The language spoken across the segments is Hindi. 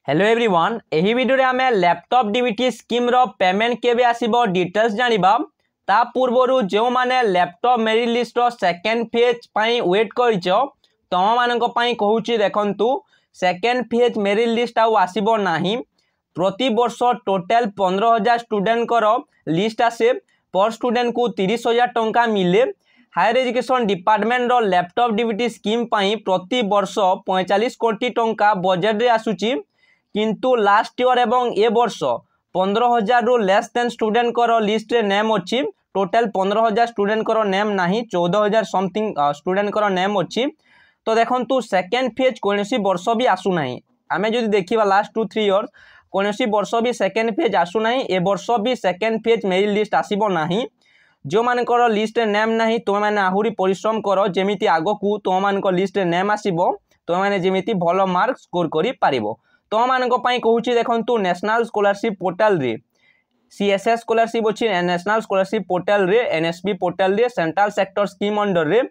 हेलो एवरीवन एही वीडियो रे आमे लैपटॉप डीबीटी स्कीम रो पेमेंट केबे आसीबो डिटेल्स जानिबा ता पूर्वरु जो माने लैपटॉप मेरिट लिस्ट रो सेकंड फेज पई वेट करिचो तम मानको पई कहूची देखंतु सेकंड फेज मेरिट लिस्ट आउ आसीबो नाही। प्रति वर्ष टोटल 15,000 स्टूडेंट करो लिस्ट आसे पर स्टूडेंट को 30,000 टंका मिले। हायर एजुकेशन डिपार्टमेंट रो लैपटॉप डीबीटी स्कीम पई प्रति वर्ष 45 कोटी टंका बजेट रे आसुची किंतु लास्ट ईयर एवं ए वर्ष 15,000 रु लेस देन स्टूडेंट करो लिस्ट रे नेम अच्छी। टोटल 15,000 स्टूडेंट करो नेम नाही 14,000 समथिंग स्टूडेंट करो नेम अच्छी। तो देखंतु सेकेंड फेज कोनोसी वर्ष भी आसु नाही। आमे जदि देखिबा लास्ट 2-3 इयर्स कोनोसी वर्ष भी सेकेंड फेज आसु नाही। ए वर्ष भी सेकेंड फेज मेरिट लिस्ट आसीबो नाही। जो मानकर लिस्ट रे नेम नाही तुम माने आहुरी परिश्रम करो जेमिति आगो को तुम मानकर लिस्ट रे नेम आसीबो तुम माने जेमिति भलो मार्क स्कोर करि पारिबो। तुम मानक पई कहूची देखंतु नेशनल स्कॉलरशिप पोर्टल रे सीएसएस स्कॉलरशिप अछि नेशनल स्कॉलरशिप पोर्टल रे एनएसपी पोर्टल रे सेंट्रल सेक्टर स्कीम अंडर रे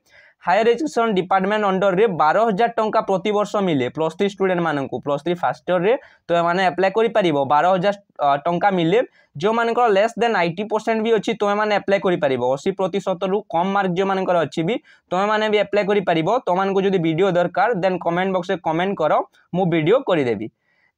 हायर एजुकेशन डिपार्टमेंट अंडर रे 12,000 टंका प्रति वर्ष मिले प्लस 3 स्टूडेंट मानकु प्लस 3 फर्स्ट ईयर रे तो माने अप्लाई करि परिबो 12,000 टंका मिले। जो मानकर लेस देन 80% भी अछि तुम माने अप्लाई करि परिबो 80% रु कम मार्क जो मानकर अछि भी तुम माने भी अप्लाई करि परिबो। तो मानकु जदि वीडियो दरकार देन कमेंट बॉक्स रे कमेंट करो मु वीडियो करि देबी।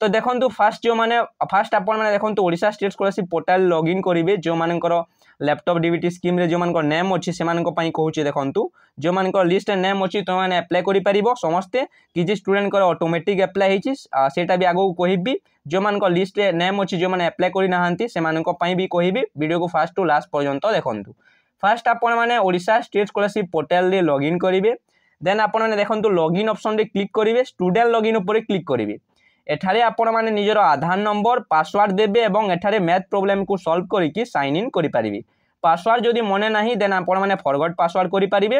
तो देखंतु फास्ट जो माने फास्ट आपण माने देखंतु Odisha state scholarship portal login करिवे जो मानकर लैपटॉप डीबीटी स्कीम रे जो मानकर नेम अछि से मानक पई कहूची देखंतु जो मानकर लिस्ट रे नेम अछि तो माने अप्लाई करि परिबो समस्ते किछि स्टूडेंट कर ऑटोमेटिक अप्लाई हिची सेटा भी आगो कहिबी। जो मानकर लिस्ट रे नेम अछि जो माने अप्लाई करि नाहंती से मानक पई भी कहिबी वीडियो को फास्ट टू लास्ट पर्यंत देखंतु। फास्ट आपण माने ओडिशा स्टेट स्कॉलरशिप पोर्टल रे लॉगिन करिवे देन आपण माने देखंतु लॉगिन ऑप्शन रे क्लिक करिवे स्टूडेंट लॉगिन ऊपर क्लिक करिवे। एठारे आपण माने निजर आधार नंबर पासवर्ड देबे एवं एठारे मैथ प्रॉब्लम को सॉल्व करिकि साइन इन करि परिबे। पासवर्ड जदि मने नाही देन आपण माने फॉरगॉट पासवर्ड करि परिबे।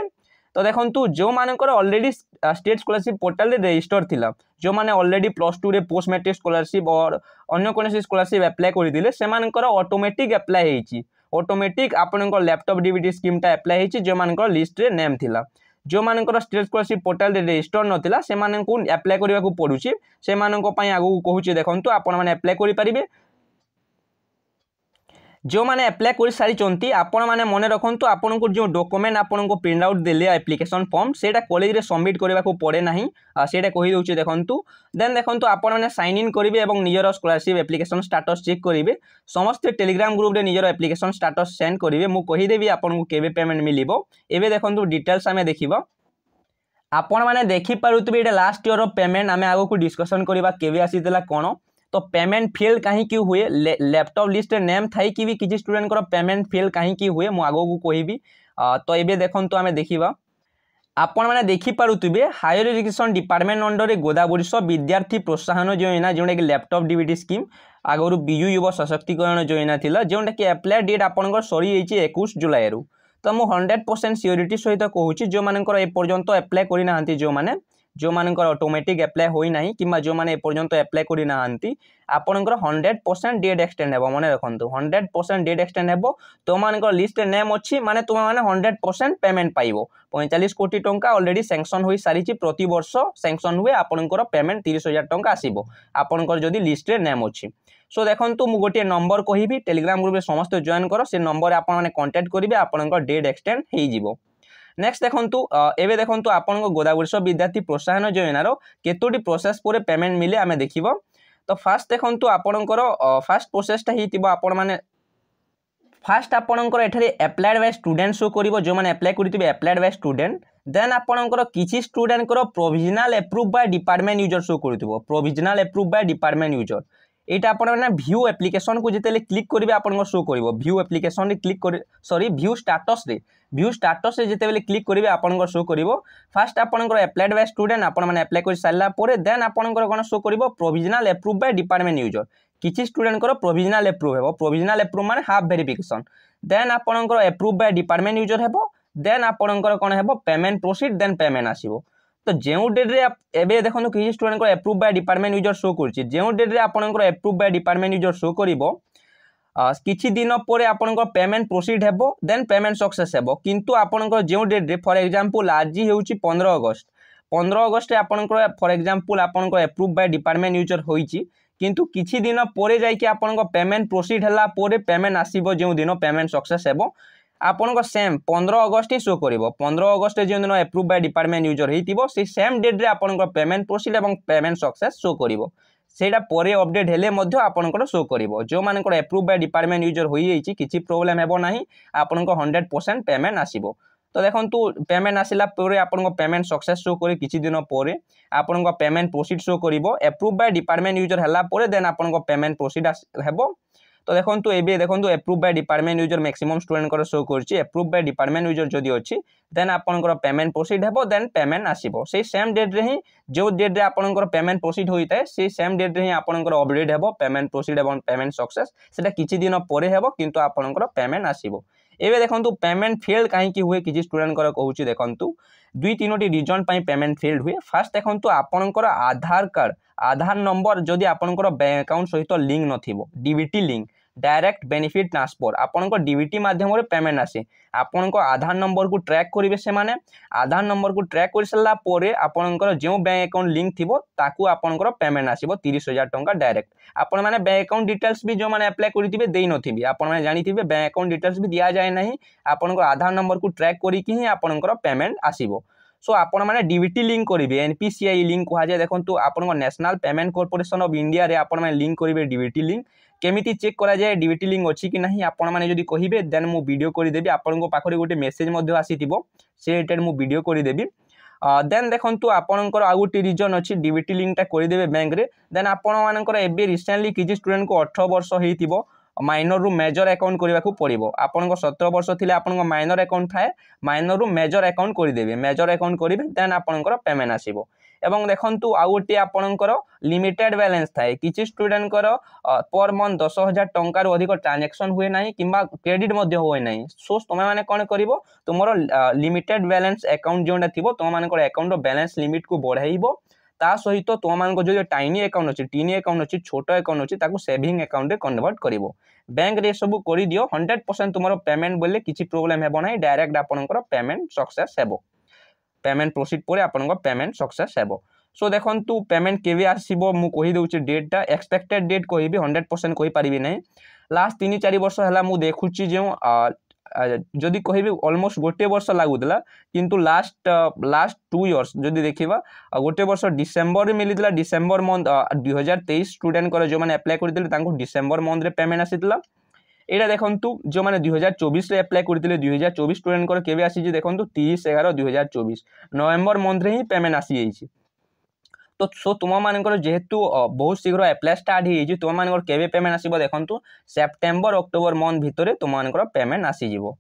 तो देखंतु जो मानकर ऑलरेडी स्टेट स्कॉलरशिप पोर्टल रे रजिस्टर थिला जो माने ऑलरेडी प्लस 2 रे पोस्ट मैट्रिक स्कॉलरशिप और अन्य कोनसी स्कॉलरशिप अप्लाई करि दिले से मानकर ऑटोमेटिक अप्लाई हेची ऑटोमेटिक आपनकर लैपटॉप डीबीटी स्कीम ता अप्लाई हेची जो मानकर लिस्ट रे नेम थिला। जो मानकर स्टेट स्कॉलरशिप पोर्टल रे रजिस्टर नथिला से माननकु अप्लाई करिवा को पडुची से माननको पई आगु कहूची देखंतु आपण माने अप्लाई करि परिबे। जो माने अप्लाई कर सारी चंती आपण माने मने रखंतु आपण को जो डॉक्यूमेंट आपण को प्रिंट आउट देले एप्लिकेशन फॉर्म सेटा कॉलेज रे सबमिट करबा को पड़े नाही सेटा कहि दोची देखंतु। देन देखंतु आपण माने साइन इन करिवे एवं निजर स्कॉलरशिप एप्लिकेशन स्टेटस चेक करिवे समस्त टेलीग्राम ग्रुप रे निजर एप्लिकेशन स्टेटस सेंड करिवे मु कहि देबी आपण को केबे पेमेंट मिलिबो। एबे देखंतु डिटेल्स हमें देखिबो आपण माने देखि पारुतबे एटा लास्ट ईयर रो पेमेंट हमें आगो को डिस्कशन करबा केबे आसीतला कोन तो पेमेंट फेल कहीं की हुए लैपटॉप लिस्ट नेम थाई कि भी किसी स्टूडेंट को पेमेंट फेल कहीं की हुए मु आगो को कहबी। तो एबे देखंतु आमे देखिबा आपण माने देखि पारुतबे हायर एजुकेशन डिपार्टमेंट अंडर रे गोदावरीश विद्यार्थी प्रोत्साहन योजना जोंडा कि लैपटॉप डीबीटी स्कीम आगरु बिजु युवा सशक्तिकरण योजना थिला जोंडा कि अप्लाई डेट आपनकर सरी एची 21 जुलाई रु। तो मु 100% सियोरिटी सहित कहूची जो मानकर ए पर्यंत अप्लाई करि नाहंती जो मानकर ऑटोमेटिक अप्लाई होई नाही किबा जो माने ए पर्यंत अप्लाई करि नाहंती आपनकर 100% डेट एक्सटेंड हेबो मने रखंतु 100% डेट एक्सटेंड हेबो। तो मानकर लिस्ट रे नेम अछि माने तुम माने 100% पेमेंट पाइबो 45 कोटी टंका ऑलरेडी सैंक्शन होई सारिछि प्रति वर्ष सैंक्शन हुए आपनकर पेमेंट 30,000 टंका आसीबो आपनकर जदी लिस्ट रे नेम अछि। सो देखंतु मु गोटे नंबर कहिबी टेलीग्राम ग्रुप रे समस्त जॉइन करो से नंबर आपन माने कांटेक्ट करिवे आपनकर डेट एक्सटेंड हेइ जिवो। नेक्स्ट देखंतु एबे देखंतु आपन को गोदावरीश विद्यार्थी प्रोत्साहन योजनार केतोटी प्रोसेस पूरे पेमेंट मिले आमे देखिबो। तो फास्ट देखंतु आपनकर फास्ट प्रोसेसटा हितिबो आपण माने फास्ट आपनकर एठारे अप्लाइड बाय स्टूडेंट शो करिवो जो माने अप्लाई करितिबे अप्लाइड बाय स्टूडेंट देन आपनकर किछि स्टूडेंट को provisional approve by department user show करितिबो provisional approve by department user एटा आपण माने व्यू एप्लिकेशन को जेतेले क्लिक करिवे आपण को शो करिवो व्यू एप्लिकेशन रे क्लिक कर सॉरी व्यू स्टेटस रे जेतेले क्लिक करिवे आपण को शो करिवो। फास्ट आपण को अप्लाइड बाय स्टूडेंट आपण माने अप्लाई कर सारला परे देन आपण को कोन शो करिवो provisional approve by department user किछि स्टूडेंट को प्रोविजनल अप्रूव हेबो प्रोविजनल अप्रूव माने हाफ वेरिफिकेशन देन आपण को अप्रूव बाय डिपार्टमेंट यूजर हेबो देन आपण को कोन हेबो पेमेंट प्रोसीड देन पेमेंट आसीबो। तो जेउ डेट रे एबे देखंतु कि स्टूडेंट को approve by department user show करछि जेउ डेट रे आपनकर approve by department user show करिवो किछि दिन परे आपनकर पेमेंट प्रोसीड हेबो देन पेमेंट सक्सेस हेबो किंतु आपनकर जेउ डेट रे फॉर एग्जांपल आज हेउछि 15 अगस्त रे आपनकर फॉर एग्जांपल आपनकर अप्रूव बाय डिपार्टमेंट यूजर होईछि किंतु किछि दिन परे जाइके आपन पेमेंट प्रोसीड हला परे पेमेंट आसीबो जो दिन पेमेंट सक्सेस हेबो आपन सेम 15 अगस्त ही शो करिवो 15 अगस्त जो दिन अप्रूव बाय डिपार्टमेंट यूजर हेतिबो से सेम डेट रे आपन पेमेंट प्रोसीड एवं पेमेंट सक्सेस शो करिवो सेटा परे अपडेट हेले मध्य आपन शो करिवो जो मानकर अप्रूव बाय डिपार्टमेंट यूजर होई जाइछि किछि प्रॉब्लम हेबो नाही आपन 100% पेमेंट आसीबो। तो देखंतु पेमेंट आसिला परे आपन पेमेंट सक्सेस शो करे किछि दिन परे आपन पेमेंट प्रोसीड शो करिवो अप्रूव बाय डिपार्टमेंट यूजर हला परे देन आपन पेमेंट प्रोसीड हेबो। तो देखंतु एबे देखंतु approve by department user maximum student कर शो करछि अप्रूव बाय डिपार्टमेंट यूजर जदि अछि देन आपन पेमेंट प्रोसीड हेबो देन पेमेंट आसीबो से सेम डेट रे ही जो डेट रे आपन पेमेंट प्रोसीड होइताय से सेम डेट रे ही आपन अपडेट हेबो पेमेंट प्रोसीड एवं पेमेंट सक्सेस सेटा किछि दिन परे हेबो किंतु आपन पेमेंट आसीबो। एबे देखंतु पेमेंट फेल्ड काहे कि हुए किछि स्टूडेंट कर कहूछि देखंतु दुई तीनोटी रीजन पई पेमेंट फेल्ड हुए फास्ट देखंतु आपनकर आधार कार्ड आधार नंबर जदि आपनकर बैंक अकाउंट सहित लिंक नथिबो DBT link direct benefit transfer आपनकर डीबीटी माध्यम रे पेमेंट आसे आपनकर आधार नंबर को ट्रैक करिवे से माने आधार नंबर को ट्रैक कर सला परे आपनकर जो बैंक अकाउंट लिंक थिबो ताकू आपनकर पेमेंट आसीबो 30,000 टंका डायरेक्ट आपण माने बैंक अकाउंट डिटेल्स भी जो माने अप्लाई करिथिबे देई नथिबे आपण माने जानिथिबे बैंक अकाउंट डिटेल्स भी दिया जाय नाही आपनकर आधार नंबर को ट्रैक करी कि ही आपनकर पेमेंट आसीबो। सो आपण माने डीबीटी लिंक करिवे एनपीसीआई लिंक कहा जाय देखंतु आपन national payment corporation of India रे आपण माने लिंक करिवे डीबीटी लिंक केमिति चेक करा जाय डीबीटी लिंक अछि कि नाही आपण माने जदि कहिबे देन मु वीडियो करि देबी आपण को पाखरे गोटे मेसेज मध्ये आसीतिबो से रिलेटेड मु वीडियो करि देबी देन देखंतु आपनकर आ गोटे रीजन अछि डीबीटी लिंक ता करि देबे बैंक रे देन आपण मानकर एबे रिसेंटली किछि स्टूडेंट को 18 वर्ष हेतिबो माइनर रु मेजर अकाउंट करबा को पड़िबो आपन 17 वर्ष थिले आपन माइनर अकाउंट थाए माइनर रु मेजर अकाउंट करि देबे मेजर अकाउंट करिवे देन आपनकर पेमेंट आसीबो। एवं देखंतु आ गोटे आपनकर लिमिटेड बैलेंस थाए किछि स्टूडेंट कर पर मंथ 10,000 टंका रु अधिक ट्रांजैक्शन हुए नाही किबा क्रेडिट मध्ये होय नाही सो तमे माने कोन करिवो तुमरो लिमिटेड बैलेंस अकाउंट जोंडा थिबो तुम मानकर अकाउंट रो बैलेंस लिमिट को बढ़ाइबो ता सहित तुम मान जो टाइनी अकाउंट अच्छी टीनी अकाउंट अच्छी छोट अकाउंट अच्छी ताकू सेविंग अकाउंट रे कन्वर्ट करिवो बैंक रे सब करि दियो 100% तुमरो पेमेंट बोले किछि प्रॉब्लम हेबो नाही डायरेक्ट आपनकर पेमेंट सक्सेस हेबो पेमेंट प्रोसीड परे आपनकर पेमेंट सक्सेस हेबो। सो देखंतु पेमेंट केबे आसीबो मु कहि दउछि डेट ता एक्सपेक्टेड डेट कहिबी 100% कहि परिबी नाही लास्ट 3-4 वर्ष हला मु देखुछि जे जदि कहिबे ऑलमोस्ट गोटे वर्ष लागुदला किंतु लास्ट 2 इयर्स जदि देखिबा गोटे वर्ष डिसेंबर रे मिलिदला डिसेंबर मंथ 2023 स्टूडेंट कर जो माने अप्लाई करथिले तांको डिसेंबर मंथ रे पेमेंट आसीतला एटा देखंतु जो माने 2024 रे अप्लाई करथिले 2024 स्टूडेंट कर केबे आसी जे देखंतु 30/11/2024 नवंबर मंथ रे ही पेमेंट आसी जाईछि। तो सो तुम मानकर जेहेतु बहुत शीघ्र अप्लाई स्टार्ट हो तुम मानकर केबे पेमेंट आसीबो देखंतु सेप्टेम्बर अक्टोबर मंथ भितरे तुम मानकर पेमेंट आसी जिवो।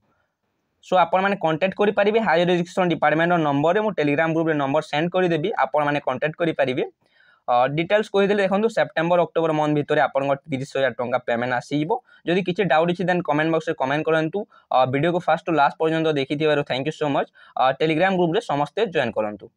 सो आपण माने कांटेक्ट करि परिबे हायर एजुकेशन डिपार्टमेंट रो नंबर रे मु टेलीग्राम ग्रुप रे नंबर सेंड करि देबी आपण माने कांटेक्ट करि परिबे डिटेल्स कहि देले देखंतु सेप्टेम्बर अक्टोबर मंथ भितरे आपण 30,000 टंका पेमेंट आसी जिवो। जदि किछि डाउट अछि देन कमेंट बॉक्स रे कमेंट करंतु वीडियो को फर्स्ट टू लास्ट पर्यंत देखिथिबारो thank you so much Telegram group रे समस्त जॉइन करंतु।